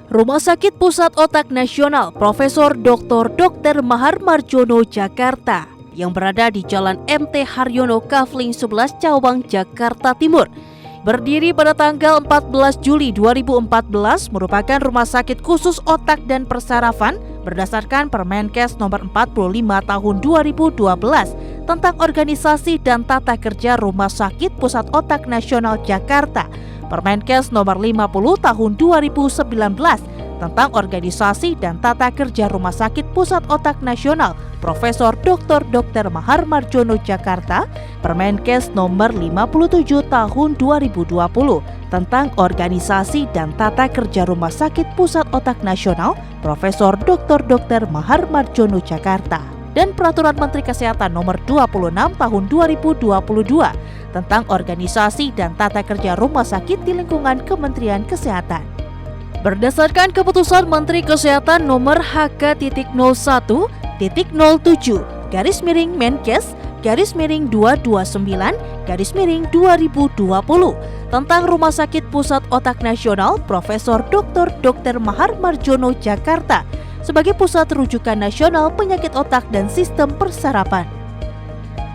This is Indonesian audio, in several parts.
Rumah Sakit Pusat Otak Nasional Profesor Dr. Mahar Marjono Jakarta yang berada di Jalan MT Haryono Kavling 11 Cawang, Jakarta Timur. Berdiri pada tanggal 14 Juli 2014 merupakan rumah sakit khusus otak dan persarafan berdasarkan Permenkes nomor 45 tahun 2012 tentang organisasi dan tata kerja Rumah Sakit Pusat Otak Nasional Jakarta, Permenkes nomor 50 tahun 2019 tentang organisasi dan tata kerja Rumah Sakit Pusat Otak Nasional Profesor Dr. Mahar Marjono Jakarta, Permenkes nomor 57 tahun 2020 tentang organisasi dan tata kerja Rumah Sakit Pusat Otak Nasional Profesor Dr. Mahar Marjono Jakarta, dan Peraturan Menteri Kesehatan nomor 26 tahun 2022 tentang organisasi dan tata kerja rumah sakit di lingkungan Kementerian Kesehatan. Berdasarkan keputusan Menteri Kesehatan nomor HK.001-Menkes-229-2020 tentang Rumah Sakit Pusat Otak Nasional Profesor Dr. Mahar Marjono Jakarta sebagai pusat rujukan nasional penyakit otak dan sistem persarapan.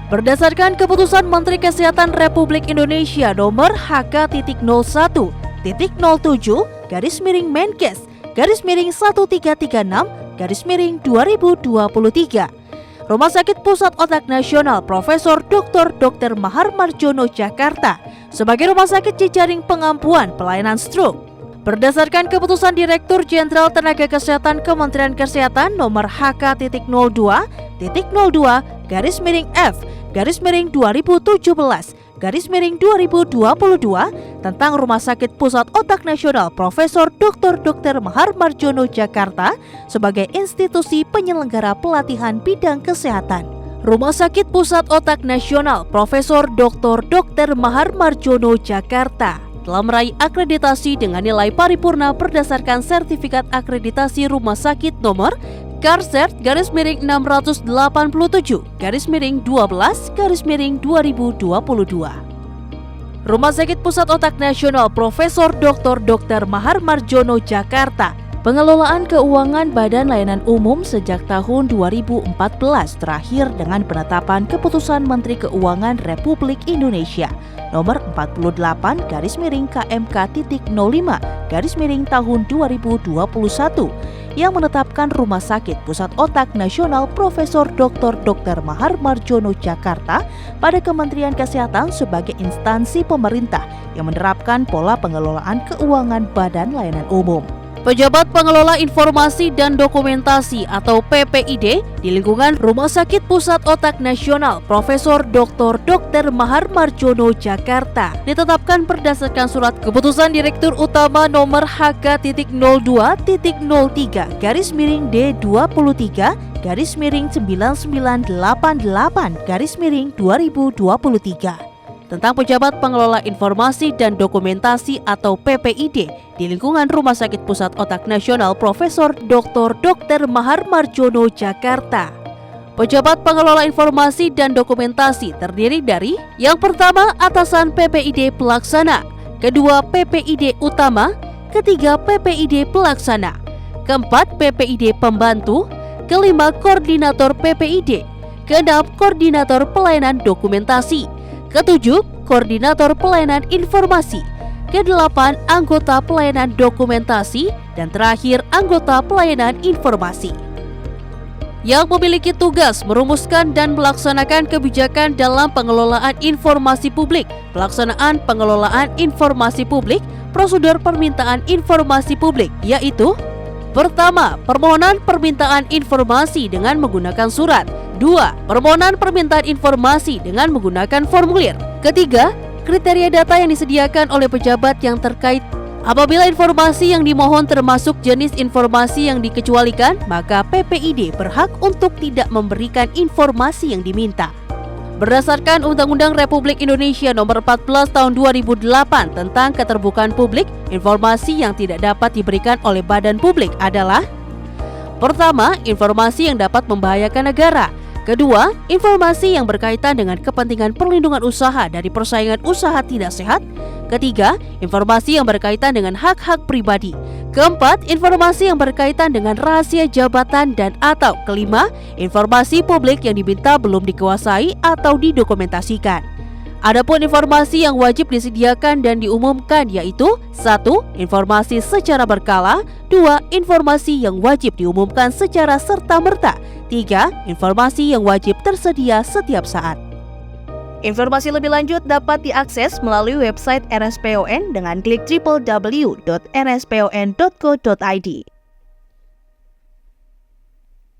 Berdasarkan keputusan Menteri Kesehatan Republik Indonesia nomor HK.07-Menkes-1336-2023, Rumah Sakit Pusat Otak Nasional Profesor Dr. Mahar Marjono Jakarta sebagai rumah sakit jejaring pengampuan pelayanan stroke. Berdasarkan keputusan Direktur Jenderal Tenaga Kesehatan Kementerian Kesehatan nomor HK.02-02-F-2017-2022 tentang Rumah Sakit Pusat Otak Nasional Profesor Dr. Mahar Marjono Jakarta sebagai institusi penyelenggara pelatihan bidang kesehatan. Rumah Sakit Pusat Otak Nasional Profesor Dr. Mahar Marjono Jakarta telah meraih akreditasi dengan nilai paripurna berdasarkan sertifikat akreditasi rumah sakit nomor KARSERT-687-12-2022. Rumah Sakit Pusat Otak Nasional Profesor Dr. Mahar Marjono Jakarta, pengelolaan keuangan Badan Layanan Umum sejak tahun 2014 terakhir dengan penetapan Keputusan Menteri Keuangan Republik Indonesia nomor 48-KMK.05/tahun 2021 yang menetapkan Rumah Sakit Pusat Otak Nasional Profesor Dr. Mahar Marjono Jakarta pada Kementerian Kesehatan sebagai instansi pemerintah yang menerapkan pola pengelolaan keuangan Badan Layanan Umum. Pejabat Pengelola Informasi dan Dokumentasi atau PPID di lingkungan Rumah Sakit Pusat Otak Nasional Profesor Dr. Mahar Marjono Jakarta ditetapkan berdasarkan Surat Keputusan Direktur Utama nomor HK.02-D23-9988-2023 tentang Pejabat Pengelola Informasi dan Dokumentasi atau PPID di lingkungan Rumah Sakit Pusat Otak Nasional Profesor Dr. Mahar Marjono Jakarta. Pejabat Pengelola Informasi dan Dokumentasi terdiri dari yang pertama atasan PPID pelaksana, kedua PPID utama, ketiga PPID pelaksana, keempat PPID pembantu, kelima koordinator PPID, keenam koordinator pelayanan dokumentasi, ketujuh, koordinator pelayanan informasi, kedelapan, anggota pelayanan dokumentasi, dan terakhir, anggota pelayanan informasi. Yang memiliki tugas merumuskan dan melaksanakan kebijakan dalam pengelolaan informasi publik, pelaksanaan pengelolaan informasi publik, prosedur permintaan informasi publik, yaitu: pertama, permohonan permintaan informasi dengan menggunakan surat. 2. Permohonan permintaan informasi dengan menggunakan formulir. Ketiga, kriteria data yang disediakan oleh pejabat yang terkait. Apabila informasi yang dimohon termasuk jenis informasi yang dikecualikan, maka PPID berhak untuk tidak memberikan informasi yang diminta. Berdasarkan Undang-Undang Republik Indonesia Nomor 14 Tahun 2008 tentang Keterbukaan Publik, informasi yang tidak dapat diberikan oleh badan publik adalah: pertama, informasi yang dapat membahayakan negara. Kedua, informasi yang berkaitan dengan kepentingan perlindungan usaha dari persaingan usaha tidak sehat. Ketiga, informasi yang berkaitan dengan hak-hak pribadi. Keempat, informasi yang berkaitan dengan rahasia jabatan dan atau kelima, informasi publik yang diminta belum dikuasai atau didokumentasikan. Adapun informasi yang wajib disediakan dan diumumkan yaitu 1. Informasi secara berkala, 2. Informasi yang wajib diumumkan secara serta-merta, 3. Informasi yang wajib tersedia setiap saat. Informasi lebih lanjut dapat diakses melalui website RSPON dengan klik www.rspon.co.id.